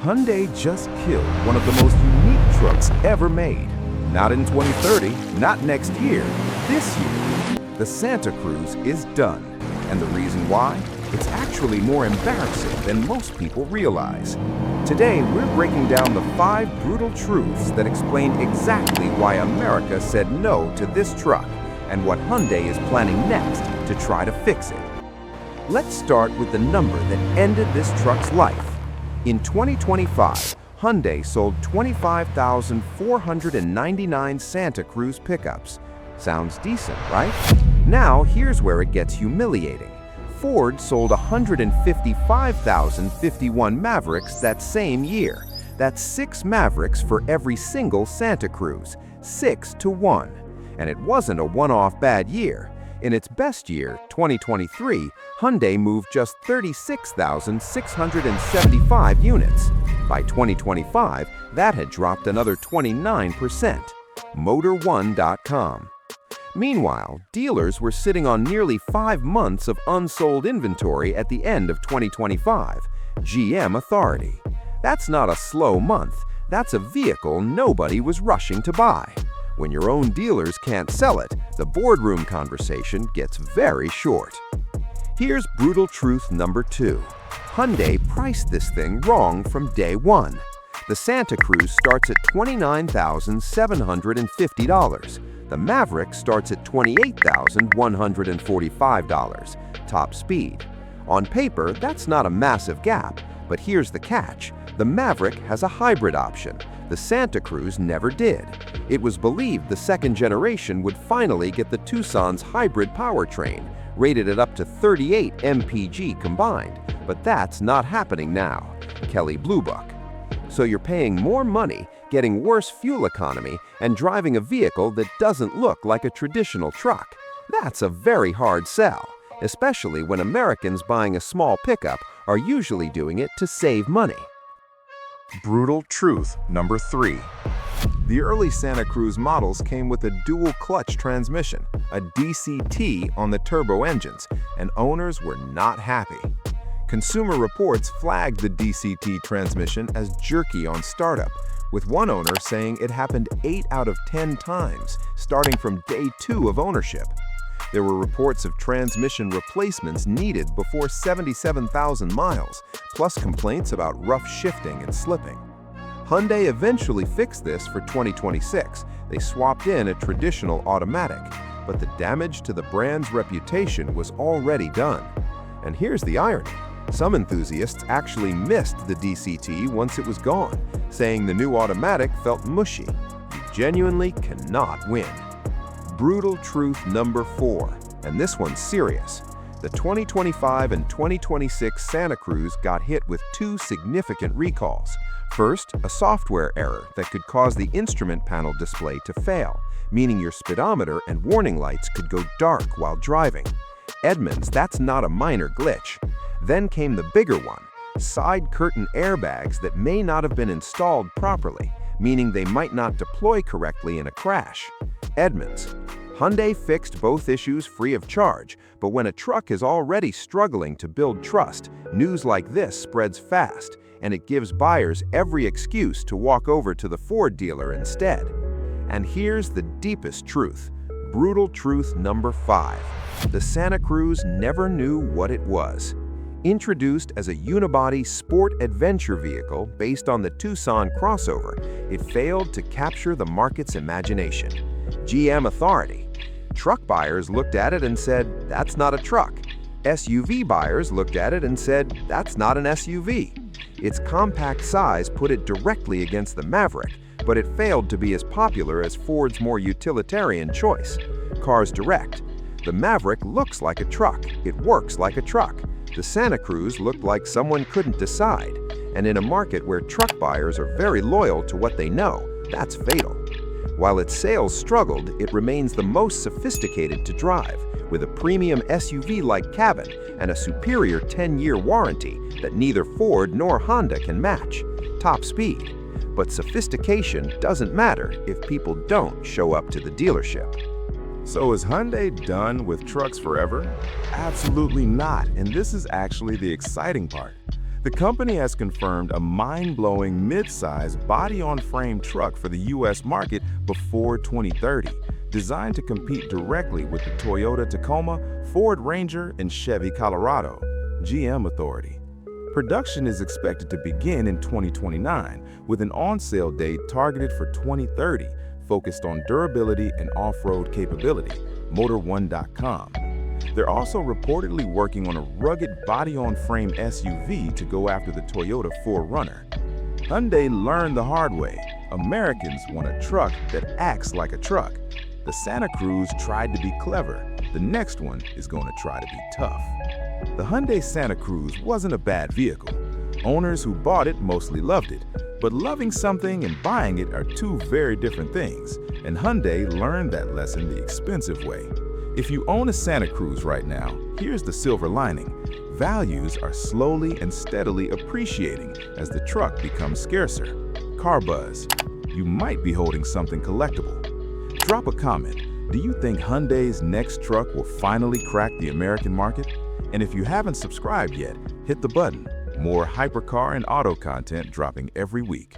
Hyundai just killed one of the most unique trucks ever made. Not in 2030, not next year, this year. The Santa Cruz is done. And the reason why? It's actually more embarrassing than most people realize. Today, we're breaking down the 5 brutal truths that explain exactly why America said no to this truck and what Hyundai is planning next to try to fix it. Let's start with the number that ended this truck's life. In 2025, Hyundai sold 25,499 Santa Cruz pickups. Sounds decent, right? Now, here's where it gets humiliating. Ford sold 155,051 Mavericks that same year. That's 6 Mavericks for every single Santa Cruz, 6 to 1. And it wasn't a one-off bad year. In its best year, 2023, Hyundai moved just 36,675 units. By 2025, that had dropped another 29%. Motor1.com. Meanwhile, dealers were sitting on nearly 5 months of unsold inventory at the end of 2025. GM Authority. That's not a slow month, that's a vehicle nobody was rushing to buy. When your own dealers can't sell it, the boardroom conversation gets very short. Here's brutal truth number 2. Hyundai priced this thing wrong from day one. The Santa Cruz starts at $29,750. The Maverick starts at $28,145, top speed. On paper, that's not a massive gap, but here's the catch. The Maverick has a hybrid option. The Santa Cruz never did. It was believed the second generation would finally get the Tucson's hybrid powertrain, rated at up to 38 mpg combined, but that's not happening now. Kelley Blue Book. So you're paying more money, getting worse fuel economy, and driving a vehicle that doesn't look like a traditional truck. That's a very hard sell, especially when Americans buying a small pickup are usually doing it to save money. Brutal truth number 3. The early Santa Cruz models came with a dual-clutch transmission, a DCT on the turbo engines, and owners were not happy. Consumer Reports flagged the DCT transmission as jerky on startup, with one owner saying it happened 8 out of 10 times, starting from day 2 of ownership. There were reports of transmission replacements needed before 77,000 miles, plus complaints about rough shifting and slipping. Hyundai eventually fixed this for 2026. They swapped in a traditional automatic, but the damage to the brand's reputation was already done. And here's the irony. Some enthusiasts actually missed the DCT once it was gone, saying the new automatic felt mushy. You genuinely cannot win. Brutal truth number 4, and this one's serious. The 2025 and 2026 Santa Cruz got hit with 2 significant recalls. First, a software error that could cause the instrument panel display to fail, meaning your speedometer and warning lights could go dark while driving. Edmunds, that's not a minor glitch. Then came the bigger one, side curtain airbags that may not have been installed properly, meaning they might not deploy correctly in a crash. Edmunds. Hyundai fixed both issues free of charge, but when a truck is already struggling to build trust, news like this spreads fast, and it gives buyers every excuse to walk over to the Ford dealer instead. And here's the deepest truth. Brutal truth number 5. The Santa Cruz never knew what it was. Introduced as a unibody sport adventure vehicle based on the Tucson crossover, it failed to capture the market's imagination. GM Authority. Truck buyers looked at it and said, that's not a truck. SUV buyers looked at it and said, that's not an SUV. Its compact size put it directly against the Maverick, but it failed to be as popular as Ford's more utilitarian choice. Cars Direct. The Maverick looks like a truck. It works like a truck. The Santa Cruz looked like someone couldn't decide. And in a market where truck buyers are very loyal to what they know, that's fatal. While its sales struggled, it remains the most sophisticated to drive, with a premium SUV-like cabin and a superior 10-year warranty that neither Ford nor Honda can match. Top speed. But sophistication doesn't matter if people don't show up to the dealership. So is Hyundai done with trucks forever? Absolutely not, and this is actually the exciting part. The company has confirmed a mind-blowing midsize body-on-frame truck for the U.S. market before 2030, designed to compete directly with the Toyota Tacoma, Ford Ranger, and Chevy Colorado. GM Authority. Production is expected to begin in 2029, with an on-sale date targeted for 2030, focused on durability and off-road capability. Motor1.com. They're also reportedly working on a rugged body-on-frame SUV to go after the Toyota 4Runner. Hyundai learned the hard way. Americans want a truck that acts like a truck. The Santa Cruz tried to be clever. The next one is going to try to be tough. The Hyundai Santa Cruz wasn't a bad vehicle. Owners who bought it mostly loved it. But loving something and buying it are two very different things, and Hyundai learned that lesson the expensive way. If you own a Santa Cruz right now, here's the silver lining. Values are slowly and steadily appreciating as the truck becomes scarcer. Car buzz. You might be holding something collectible. Drop a comment. Do you think Hyundai's next truck will finally crack the American market? And if you haven't subscribed yet, hit the button. More hypercar and auto content dropping every week.